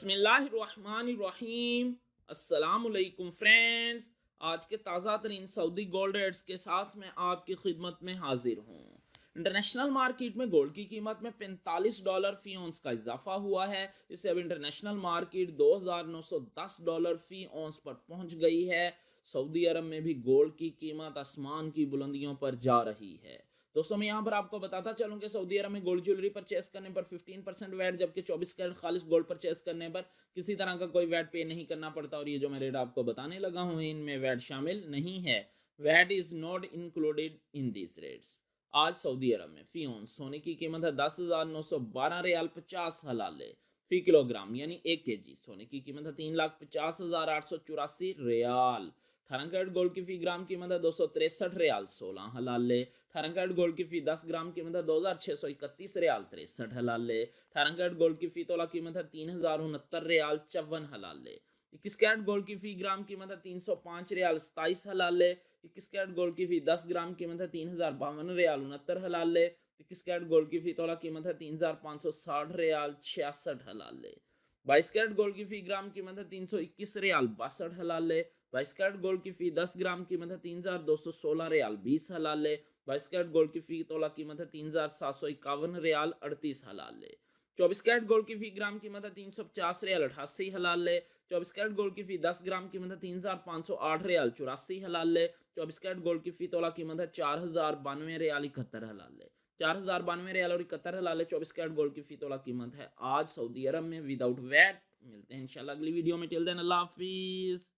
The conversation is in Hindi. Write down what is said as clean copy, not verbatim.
बिस्मिल्लाहिर्रहमानिर्रहीम। अस्सलामुअलैकुम फ्रेंड्स, आज के ताज़ा तरीन सऊदी गोल्ड रेट्स के साथ मैं आपकी खिदमत में हाजिर हूँ। इंटरनेशनल मार्केट में गोल्ड की कीमत में $45 फी औंस का इजाफा हुआ है। इससे अब इंटरनेशनल मार्केट $2,910 फी औंस पर पहुंच गई है। सऊदी अरब में भी गोल्ड की कीमत आसमान की बुलंदियों पर जा रही है। दोस्तों, मैं यहाँ पर आपको बताता चलूं कि सऊदी अरब में गोल्ड ज्वेलरी परचेस करने पर 15% वैट, जबकि 24 कैरेट खालिस गोल्ड परचेस करने पर किसी तरह का कोई वैट पे नहीं करना पड़ता। और ये जो मैं रेट आपको बताने लगा हूँ इनमें वैट शामिल नहीं है। VAT is not included in this rates. आज सऊदी अरब में फी औंस सोने की कीमत है 10,912 रियाल 50 हलाले फी किलोग्राम, यानी 1 kg सोने की कीमत है 3,50,884 रियाल। 18 कैरेट गोल्ड की फी ग्राम कीमत है 263 रियाल 16 हलाले। 18 कैरेट गोल्ड की फी 10 ग्राम कीमत है 2,631 रियाल 63 हलाले। 18 कैरेट गोल्ड की फी तोला कीमत है 3,069 रियाल 54 हलाले। 21 कैरेट गोल्ड की फी ग्राम कीमत है 305 रियाल 27 हलाले। 21 कैरेट गोल्ड की फी 10 ग्राम कीमत है 3,052 रियाल 69 हलाले। 21 कैरेट गोल्ड की फी तोला कीमत है 3,560 रियाल 66 हलाले। 22 कैरेट गोल्ड की फी ग्राम कीमत है 321 रियाल 62 हलाले। 22 कैरेट गोल्ड की फी 10 ग्राम कीमत है 3,216 रियाल 20 हलाले। 22 कैरेट गोल्ड की फी तोला कीमत है 3,751 रियाल 38 हलाले। 24 कैरेट गोल्ड की फी ग्राम कीमत है 350 रियाल 88 हलाले। 24 कैरेट गोल्ड की फी 10 ग्राम कीमत है 3,508 रियाल 84 हलाले। 24 कैरेट गोल्ड की फी तोला कीमत है 4,092 रियाल 71 हलाले। 4,092 रियाल और 71 हलाले 24 कैरेट गोल्ड की फी तोला कीमत है आज सऊदी अरब में विदाउट वैट। मिलते हैं इंशाल्लाह अगली वीडियो में। टिल देन अल्लाह हाफिज।